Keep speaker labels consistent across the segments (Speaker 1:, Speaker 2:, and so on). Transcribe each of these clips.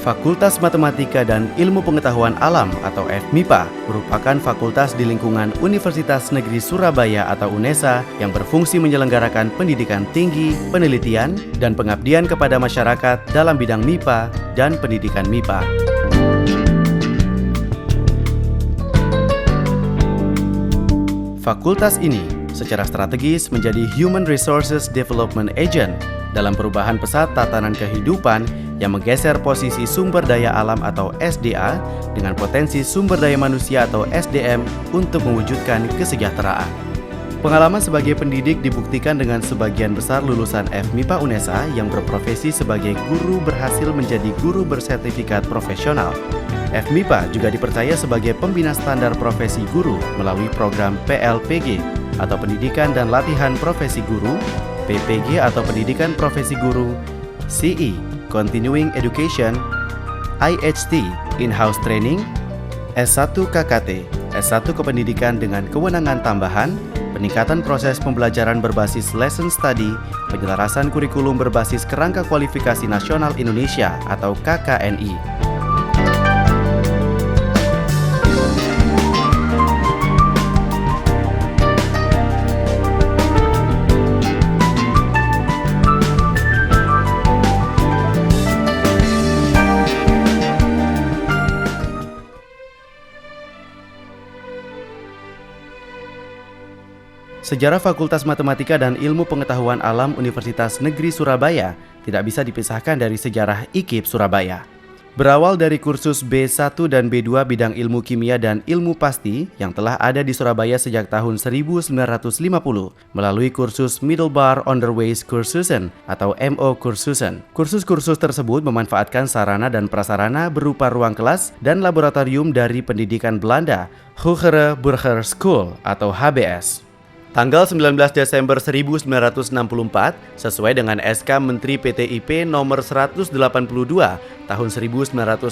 Speaker 1: Fakultas Matematika dan Ilmu Pengetahuan Alam atau FMIPA merupakan fakultas di lingkungan Universitas Negeri Surabaya atau UNESA yang berfungsi menyelenggarakan pendidikan tinggi, penelitian, dan pengabdian kepada masyarakat dalam bidang MIPA dan pendidikan MIPA. Fakultas ini secara strategis menjadi Human Resources Development Agent dalam perubahan pesat tatanan kehidupan yang menggeser posisi sumber daya alam atau SDA dengan potensi sumber daya manusia atau SDM untuk mewujudkan kesejahteraan. Pengalaman sebagai pendidik dibuktikan dengan sebagian besar lulusan FMIPA UNESA yang berprofesi sebagai guru berhasil menjadi guru bersertifikat profesional. FMIPA juga dipercaya sebagai pembina standar profesi guru melalui program PLPG atau Pendidikan dan Latihan Profesi Guru, PPG atau Pendidikan Profesi Guru, CE Continuing Education, IHT In-House Training, S1 KKT, S1 Kependidikan dengan kewenangan tambahan, peningkatan proses pembelajaran berbasis lesson study, penyelarasan kurikulum berbasis kerangka kualifikasi nasional Indonesia atau KKNI. Sejarah Fakultas Matematika dan Ilmu Pengetahuan Alam Universitas Negeri Surabaya tidak bisa dipisahkan dari sejarah IKIP Surabaya. Berawal dari kursus B1 dan B2 bidang ilmu kimia dan ilmu pasti yang telah ada di Surabaya sejak tahun 1950 melalui kursus Middelbaar Onderwijs Cursussen atau MO Cursussen. Kursus-kursus tersebut memanfaatkan sarana dan prasarana berupa ruang kelas dan laboratorium dari pendidikan Belanda, Hogere Burger School atau HBS. Tanggal 19 Desember 1964, sesuai dengan SK Menteri PTIP nomor 182 tahun 1964,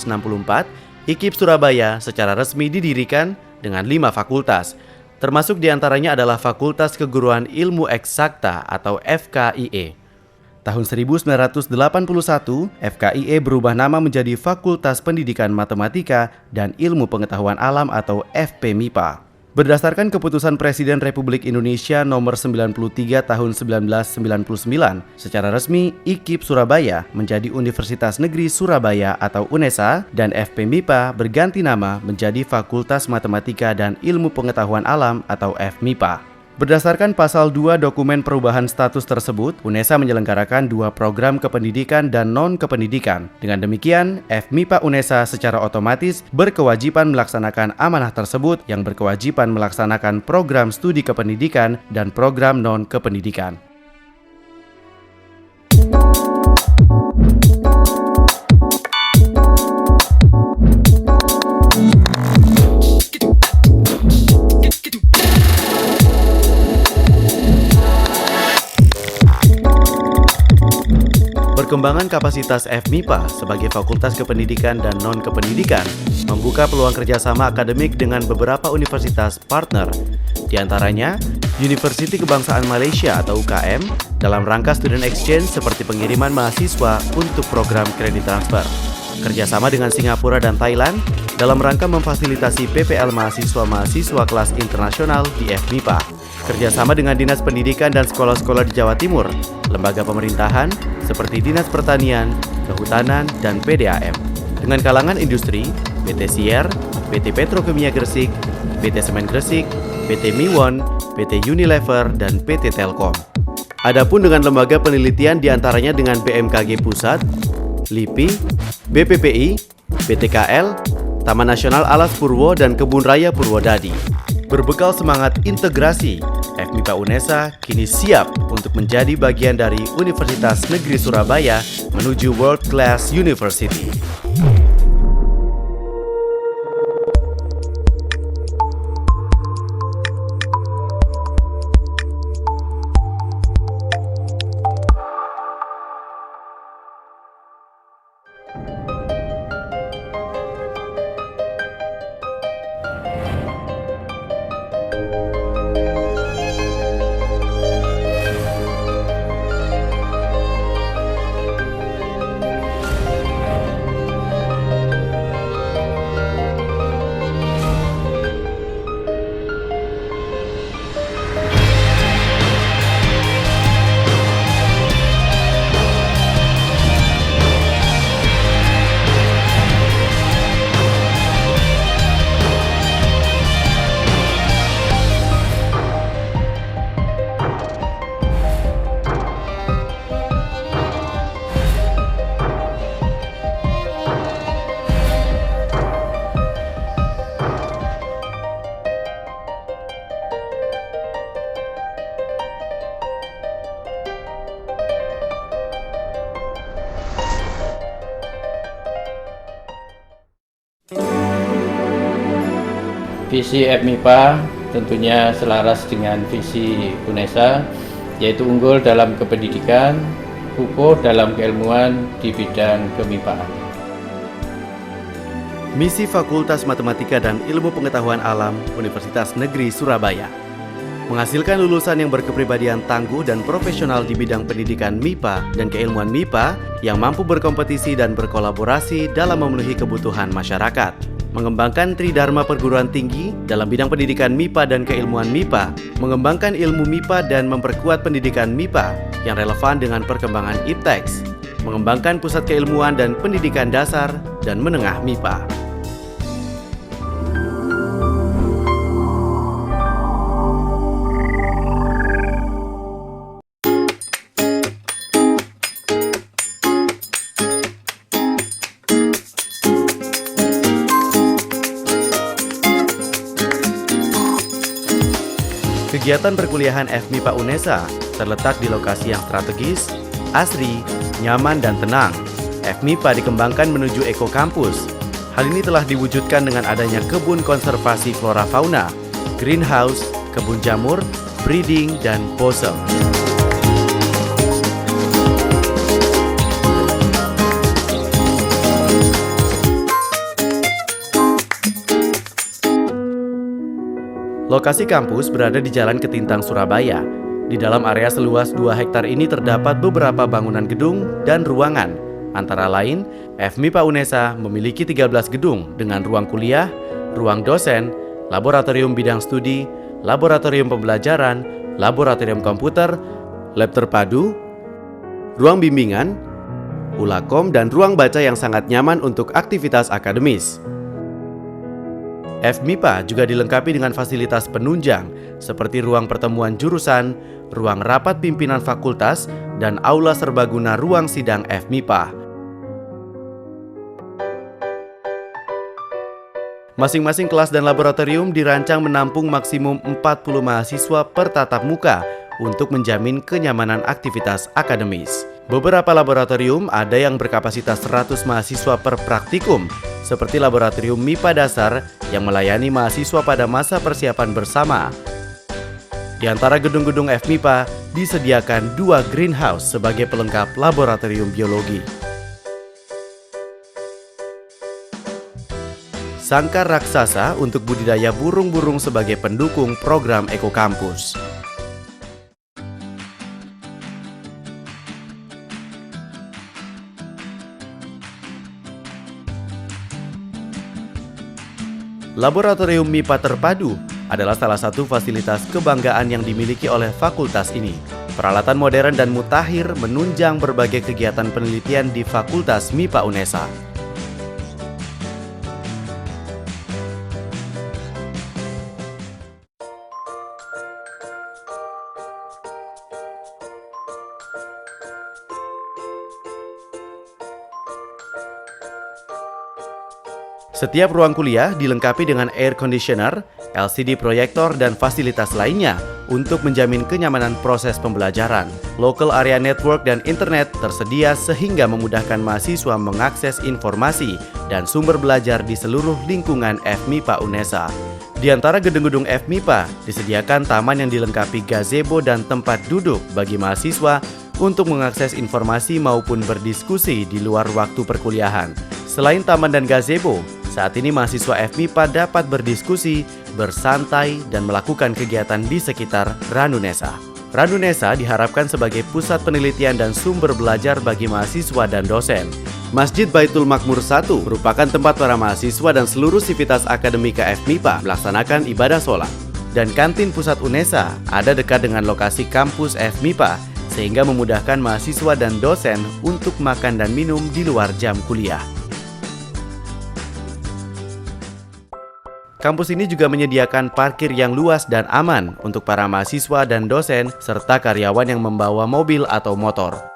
Speaker 1: IKIP Surabaya secara resmi didirikan dengan 5 fakultas, termasuk diantaranya adalah Fakultas Keguruan Ilmu Eksakta atau FKIE. Tahun 1981, FKIE berubah nama menjadi Fakultas Pendidikan Matematika dan Ilmu Pengetahuan Alam atau FPMIPA. Berdasarkan keputusan Presiden Republik Indonesia nomor 93 tahun 1999, secara resmi IKIP Surabaya menjadi Universitas Negeri Surabaya atau UNESA dan FPMIPA berganti nama menjadi Fakultas Matematika dan Ilmu Pengetahuan Alam atau FMIPA. Berdasarkan pasal 2 dokumen perubahan status tersebut, UNESA menyelenggarakan 2 program kependidikan dan non-kependidikan. Dengan demikian, FMIPA UNESA secara otomatis berkewajiban melaksanakan amanah tersebut yang berkewajiban melaksanakan program studi kependidikan dan program non-kependidikan. Perkembangan kapasitas FMIPA sebagai Fakultas Kependidikan dan Non-Kependidikan membuka peluang kerjasama akademik dengan beberapa universitas partner, di antaranya Universiti Kebangsaan Malaysia atau UKM dalam rangka student exchange seperti pengiriman mahasiswa untuk program kredit transfer, kerjasama dengan Singapura dan Thailand dalam rangka memfasilitasi PPL mahasiswa-mahasiswa kelas internasional di FMIPA, Kerjasama dengan Dinas Pendidikan dan sekolah-sekolah di Jawa Timur, lembaga pemerintahan seperti Dinas Pertanian, Kehutanan, dan PDAM. Dengan kalangan industri, PT Sier, PT Petrokimia Gresik, PT Semen Gresik, PT Miwon, PT Unilever, dan PT Telkom. Adapun dengan lembaga penelitian diantaranya dengan BMKG Pusat, LIPI, BPPI, BTKL, Taman Nasional Alas Purwo, dan Kebun Raya Purwodadi. Berbekal semangat integrasi, FMIPA UNESA kini siap untuk menjadi bagian dari Universitas Negeri Surabaya menuju World Class University.
Speaker 2: Visi FMIPA tentunya selaras dengan visi UNESA, yaitu unggul dalam kependidikan, kukuh dalam keilmuan di bidang kemipaan.
Speaker 1: Misi Fakultas Matematika dan Ilmu Pengetahuan Alam Universitas Negeri Surabaya menghasilkan lulusan yang berkepribadian tangguh dan profesional di bidang pendidikan MIPA dan keilmuan MIPA yang mampu berkompetisi dan berkolaborasi dalam memenuhi kebutuhan masyarakat. Mengembangkan Tridharma Perguruan Tinggi dalam bidang pendidikan MIPA dan keilmuan MIPA, mengembangkan ilmu MIPA dan memperkuat pendidikan MIPA yang relevan dengan perkembangan IPTEX, mengembangkan pusat keilmuan dan pendidikan dasar dan menengah MIPA. Kegiatan perkuliahan FMIPA UNESA terletak di lokasi yang strategis, asri, nyaman, dan tenang. FMIPA dikembangkan menuju ekokampus. Hal ini telah diwujudkan dengan adanya kebun konservasi flora fauna, greenhouse, kebun jamur, breeding, dan pose. Lokasi kampus berada di Jalan Ketintang, Surabaya. Di dalam area seluas 2 hektar ini terdapat beberapa bangunan gedung dan ruangan. Antara lain, FMIPA UNESA memiliki 13 gedung dengan ruang kuliah, ruang dosen, laboratorium bidang studi, laboratorium pembelajaran, laboratorium komputer, lab terpadu, ruang bimbingan, ulakom, dan ruang baca yang sangat nyaman untuk aktivitas akademis. FMIPA juga dilengkapi dengan fasilitas penunjang seperti ruang pertemuan jurusan, ruang rapat pimpinan fakultas, dan aula serbaguna ruang sidang FMIPA. Masing-masing kelas dan laboratorium dirancang menampung maksimum 40 mahasiswa per tatap muka untuk menjamin kenyamanan aktivitas akademis. Beberapa laboratorium ada yang berkapasitas 100 mahasiswa per praktikum, seperti laboratorium MIPA dasar yang melayani mahasiswa pada masa persiapan bersama. Di antara gedung-gedung FMIPA disediakan 2 greenhouse sebagai pelengkap laboratorium biologi. Sangkar raksasa untuk budidaya burung-burung sebagai pendukung program ekokampus. Laboratorium MIPA terpadu adalah salah satu fasilitas kebanggaan yang dimiliki oleh fakultas ini. Peralatan modern dan mutakhir menunjang berbagai kegiatan penelitian di Fakultas MIPA UNESA. Setiap ruang kuliah dilengkapi dengan air conditioner, LCD proyektor, dan fasilitas lainnya untuk menjamin kenyamanan proses pembelajaran. Local area network dan internet tersedia sehingga memudahkan mahasiswa mengakses informasi dan sumber belajar di seluruh lingkungan FMIPA UNESA. Di antara gedung-gedung FMIPA disediakan taman yang dilengkapi gazebo dan tempat duduk bagi mahasiswa untuk mengakses informasi maupun berdiskusi di luar waktu perkuliahan. Selain taman dan gazebo, saat ini mahasiswa FMIPA dapat berdiskusi, bersantai, dan melakukan kegiatan di sekitar Ranunesa. Ranunesa diharapkan sebagai pusat penelitian dan sumber belajar bagi mahasiswa dan dosen. Masjid Baitul Makmur 1 merupakan tempat para mahasiswa dan seluruh sivitas akademika FMIPA melaksanakan ibadah sholat. Dan kantin pusat UNESA ada dekat dengan lokasi kampus FMIPA, sehingga memudahkan mahasiswa dan dosen untuk makan dan minum di luar jam kuliah. Kampus ini juga menyediakan parkir yang luas dan aman untuk para mahasiswa dan dosen, serta karyawan yang membawa mobil atau motor.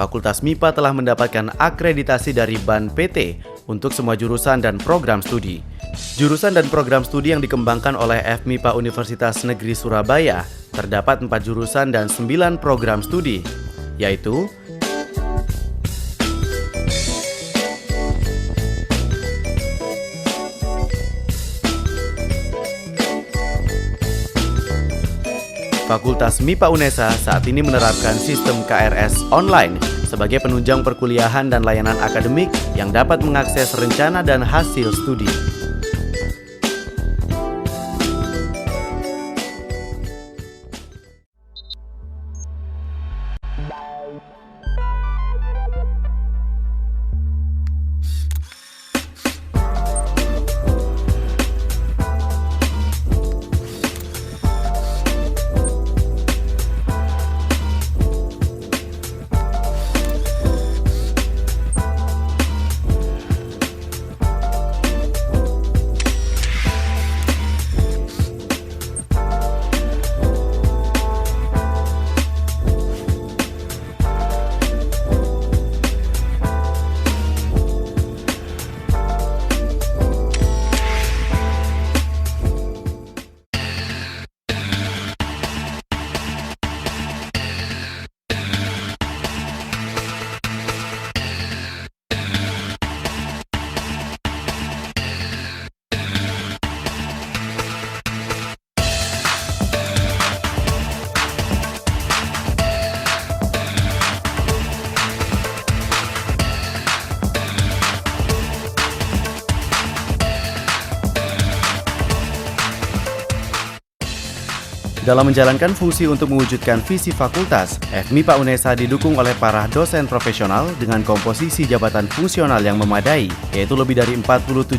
Speaker 1: Fakultas MIPA telah mendapatkan akreditasi dari BAN PT untuk semua jurusan dan program studi. Jurusan dan program studi yang dikembangkan oleh FMIPA Universitas Negeri Surabaya terdapat 4 jurusan dan 9 program studi, yaitu Fakultas MIPA UNESA saat ini menerapkan sistem KRS online sebagai penunjang perkuliahan dan layanan akademik yang dapat mengakses rencana dan hasil studi. Dalam menjalankan fungsi untuk mewujudkan visi fakultas, FMIPA UNESA didukung oleh para dosen profesional dengan komposisi jabatan fungsional yang memadai, yaitu lebih dari 47%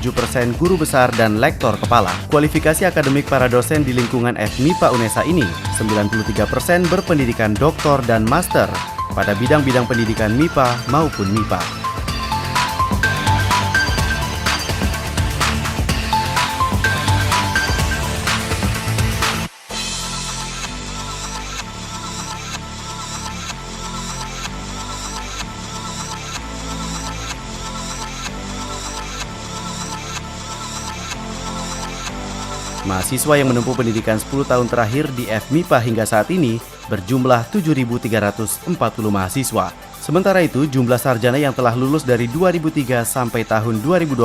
Speaker 1: guru besar dan lektor kepala. Kualifikasi akademik para dosen di lingkungan FMIPA UNESA ini, 93% berpendidikan doktor dan master pada bidang-bidang pendidikan MIPA maupun MIPA. Mahasiswa yang menempuh pendidikan 10 tahun terakhir di FMIPA hingga saat ini berjumlah 7.340 mahasiswa. Sementara itu, jumlah sarjana yang telah lulus dari 2003 sampai tahun 2012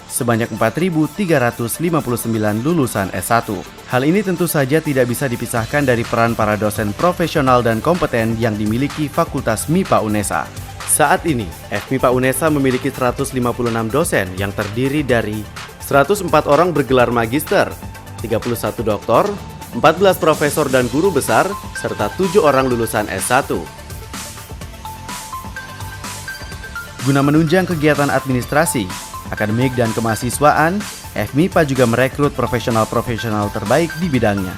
Speaker 1: sebanyak 4.359 lulusan S1. Hal ini tentu saja tidak bisa dipisahkan dari peran para dosen profesional dan kompeten yang dimiliki Fakultas MIPA UNESA. Saat ini, FMIPA UNESA memiliki 156 dosen yang terdiri dari 104 orang bergelar magister, 31 doktor, 14 profesor dan guru besar, serta 7 orang lulusan S1. Guna menunjang kegiatan administrasi, akademik, dan kemahasiswaan, FMIPA juga merekrut profesional-profesional terbaik di bidangnya.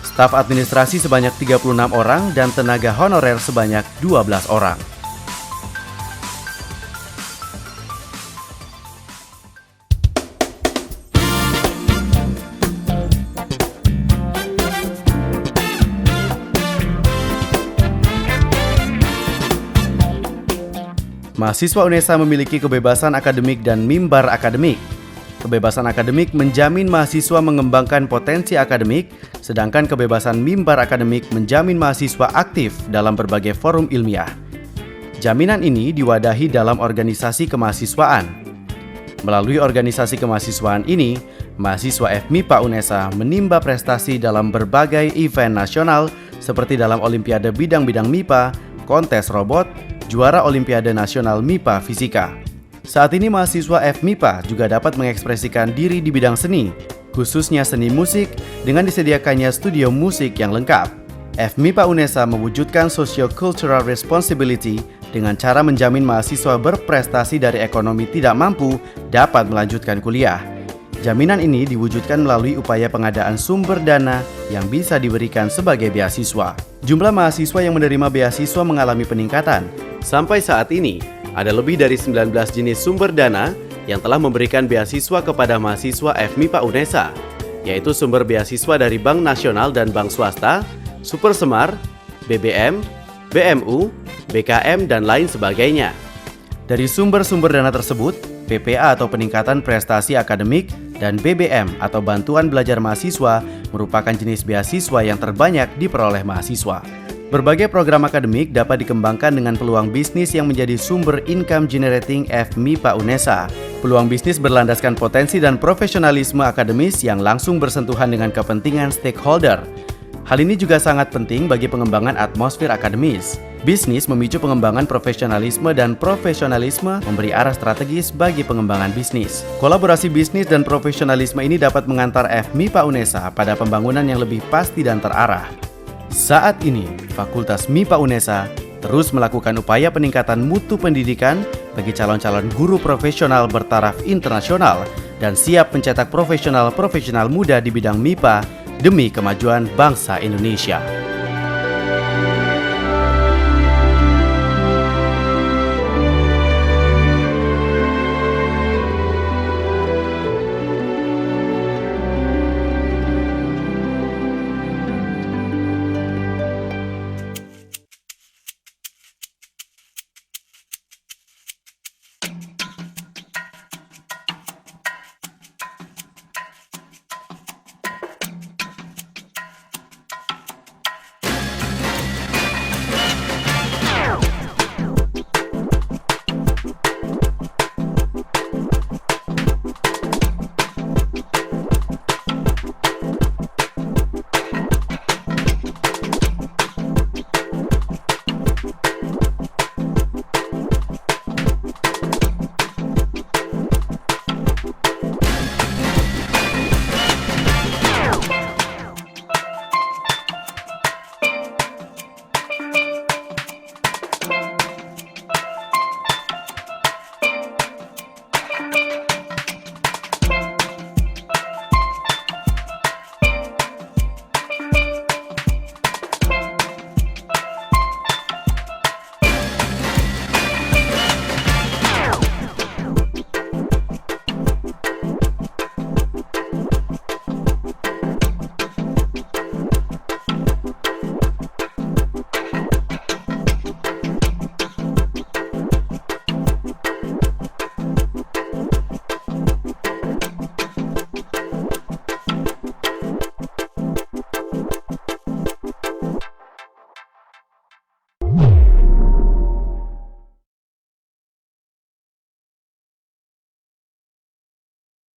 Speaker 1: Staf administrasi sebanyak 36 orang dan tenaga honorer sebanyak 12 orang. Mahasiswa UNESA memiliki kebebasan akademik dan mimbar akademik. Kebebasan akademik menjamin mahasiswa mengembangkan potensi akademik, sedangkan kebebasan mimbar akademik menjamin mahasiswa aktif dalam berbagai forum ilmiah. Jaminan ini diwadahi dalam organisasi kemahasiswaan. Melalui organisasi kemahasiswaan ini, mahasiswa FMIPA UNESA menimba prestasi dalam berbagai event nasional seperti dalam Olimpiade bidang-bidang MIPA, kontes robot, juara Olimpiade Nasional MIPA Fisika. Saat ini mahasiswa FMIPA juga dapat mengekspresikan diri di bidang seni, khususnya seni musik dengan disediakannya studio musik yang lengkap. FMIPA UNESA mewujudkan socio-cultural responsibility dengan cara menjamin mahasiswa berprestasi dari ekonomi tidak mampu dapat melanjutkan kuliah. Jaminan ini diwujudkan melalui upaya pengadaan sumber dana yang bisa diberikan sebagai beasiswa. Jumlah mahasiswa yang menerima beasiswa mengalami peningkatan. Sampai saat ini, ada lebih dari 19 jenis sumber dana yang telah memberikan beasiswa kepada mahasiswa FMIPA UNESA, yaitu sumber beasiswa dari Bank Nasional dan Bank Swasta, Super Semar, BBM, BMU, BKM, dan lain sebagainya. Dari sumber-sumber dana tersebut, PPA atau Peningkatan Prestasi Akademik dan BBM atau Bantuan Belajar Mahasiswa merupakan jenis beasiswa yang terbanyak diperoleh mahasiswa. Berbagai program akademik dapat dikembangkan dengan peluang bisnis yang menjadi sumber income generating FMIPA UNESA. Peluang bisnis berlandaskan potensi dan profesionalisme akademis yang langsung bersentuhan dengan kepentingan stakeholder. Hal ini juga sangat penting bagi pengembangan atmosfer akademis. Bisnis memicu pengembangan profesionalisme dan profesionalisme memberi arah strategis bagi pengembangan bisnis. Kolaborasi bisnis dan profesionalisme ini dapat mengantar FMIPA UNESA pada pembangunan yang lebih pasti dan terarah. Saat ini, Fakultas MIPA UNESA terus melakukan upaya peningkatan mutu pendidikan bagi calon-calon guru profesional bertaraf internasional dan siap mencetak profesional-profesional muda di bidang MIPA demi kemajuan bangsa Indonesia.